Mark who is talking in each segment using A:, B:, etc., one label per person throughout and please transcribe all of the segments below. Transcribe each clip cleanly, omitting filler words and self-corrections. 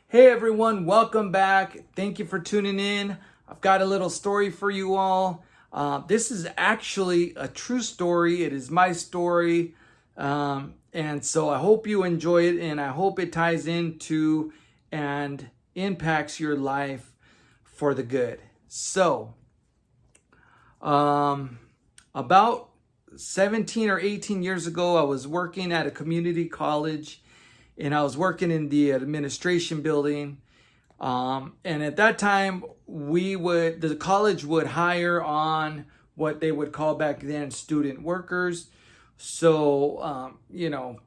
A: Hey everyone, welcome back. Thank you for tuning in. I've got a little story for you all. This is actually a true story. It is my story. And so I hope you enjoy it and I hope it ties into and impacts your life for the good. So, um, about 17 or 18 years ago, I was working at a community college and I was working in the administration building. And at that time, the college would hire on what they would call back then student workers. So,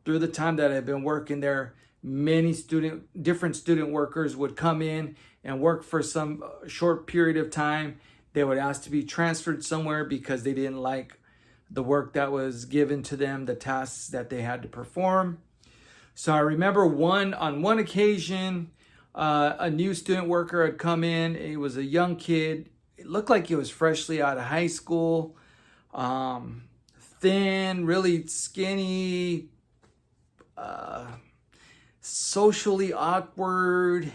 A: through the time that I've been working there, different student workers would come in and work for some short period of time. They would ask to be transferred somewhere because they didn't like the work that was given to them, the tasks that they had to perform. So I remember on one occasion, a new student worker had come in. He was a young kid. It looked like he was freshly out of high school. Thin, really skinny, socially awkward.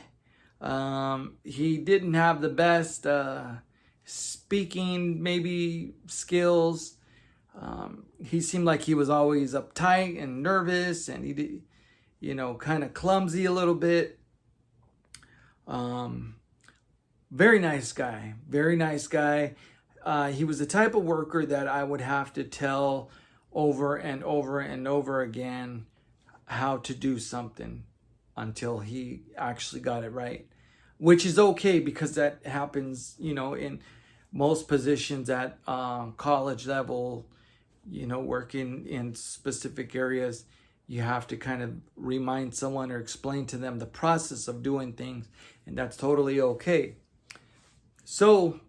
A: He didn't have the best speaking maybe skills. He seemed like he was always uptight and nervous, and kind of clumsy a little bit. Very nice guy. Very nice guy. He was the type of worker that I would have to tell over and over and over again how to do something until he actually got it right, which is okay because that happens, in most positions at college level, working in specific areas. You have to kind of remind someone or explain to them the process of doing things, and that's totally okay. So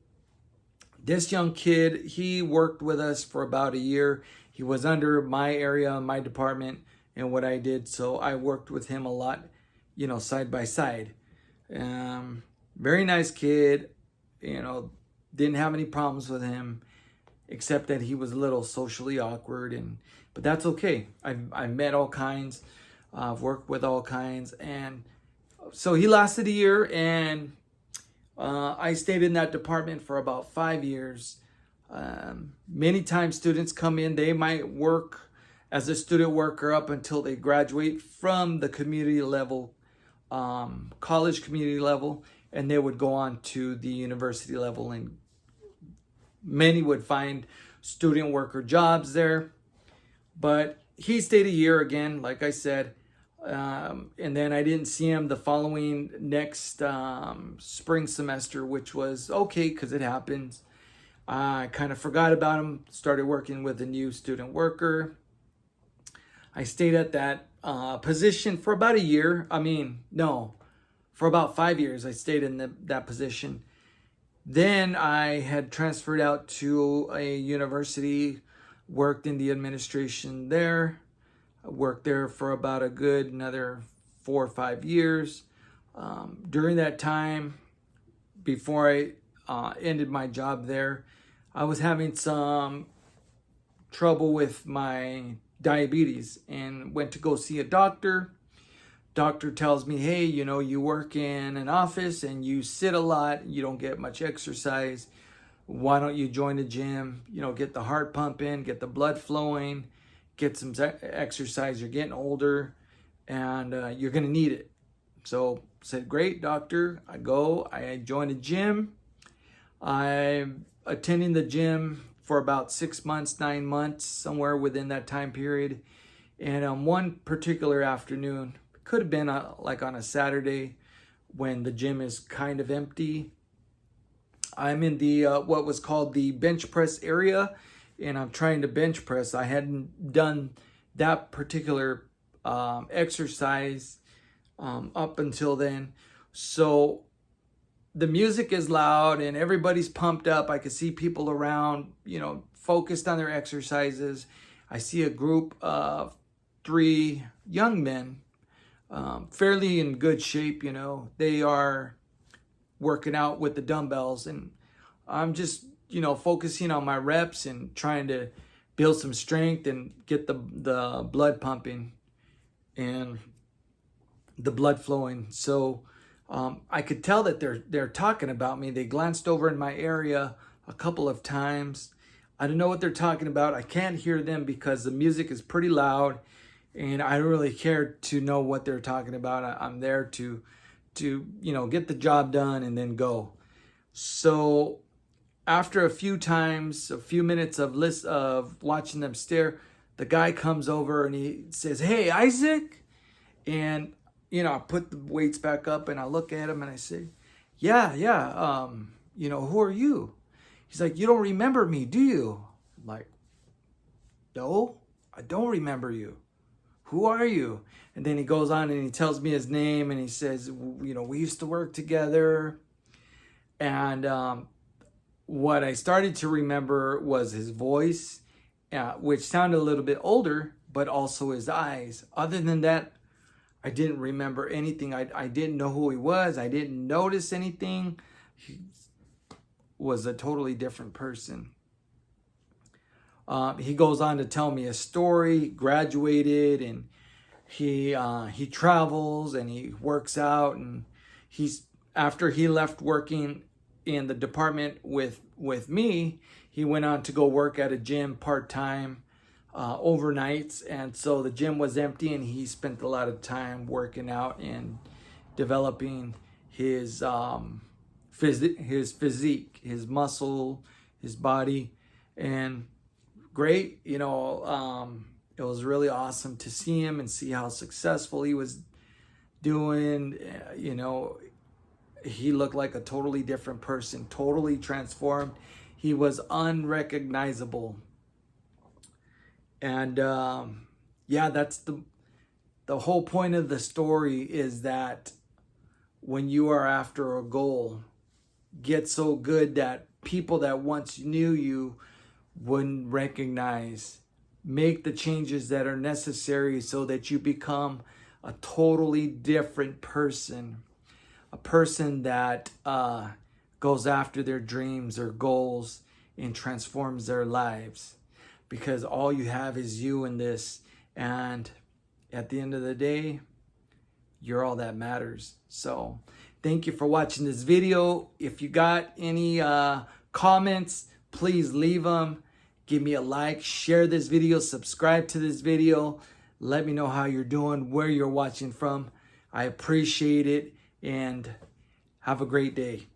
A: this young kid, he worked with us for about a year. He was under my area, my department, and what I did. So I worked with him a lot, side by side. Very nice kid, didn't have any problems with him, except that he was a little socially awkward, but that's okay. I've met all kinds, I've worked with all kinds, and so he lasted a year, and I stayed in that department for about 5 years. Many times students come in, they might work as a student worker up until they graduate from the community level, college community level, and they would go on to the university level, and many would find student worker jobs there. But he stayed a year again, like I said. And then I didn't see him the following next spring semester, which was okay because it happens. I kind of forgot about him, started working with a new student worker. I stayed at that position for about a year. No, for about 5 years I stayed in that position. Then I had transferred out to a university, worked in the administration there. I worked there for about a good another 4 or 5 years. During that time, before I ended my job there, I was having some trouble with my diabetes and went to go see a doctor. Doctor tells me, hey, you work in an office and you sit a lot, you don't get much exercise. Why don't you join a gym? Get the heart pumping, get the blood flowing, get some exercise. You're getting older and you're going to need it. So I said, great, doctor. I joined a gym. I'm attending the gym for about 6 months, 9 months, somewhere within that time period. And on one particular afternoon, could have been like on a Saturday when the gym is kind of empty, I'm in the what was called the bench press area, and I'm trying to bench press. I hadn't done that particular exercise up until then. So the music is loud and everybody's pumped up. I could see people around, focused on their exercises. I see a group of 3 young men, fairly in good shape. They are working out with the dumbbells, and I'm just, focusing on my reps and trying to build some strength and get the blood pumping and the blood flowing. So I could tell that they're talking about me. They glanced over in my area a couple of times. I don't know what they're talking about. I can't hear them because the music is pretty loud, and I don't really care to know what they're talking about. I'm there to get the job done and then go. So after a few minutes of watching them stare, the guy comes over and he says, "Hey, Isaac," and I put the weights back up and I look at him and I say, yeah, who are you? He's like, "You don't remember me, do you?" I'm like, "No, I don't remember you. Who are you?" And then he goes on and he tells me his name and he says, "We used to work together." And what I started to remember was his voice, which sounded a little bit older, but also his eyes. Other than that, I didn't remember anything. I didn't know who he was. I didn't notice anything. He was a totally different person. He goes on to tell me a story. He graduated and he travels and he works out, and after he left working in the department with me, he went on to go work at a gym part-time overnights, and so the gym was empty and he spent a lot of time working out and developing his physique, his muscle, his body. And great, it was really awesome to see him and see how successful he was doing. He looked like a totally different person, totally transformed. He was unrecognizable. And that's the whole point of the story, is that when you are after a goal, get so good that people that once knew you wouldn't recognize. Make the changes that are necessary so that you become a totally different person. A person that goes after their dreams or goals and transforms their lives. Because all you have is you in this. And at the end of the day, you're all that matters. So thank you for watching this video. If you got any comments, please leave them. Give me a like, share this video, subscribe to this video. Let me know how you're doing, where you're watching from. I appreciate it, and have a great day.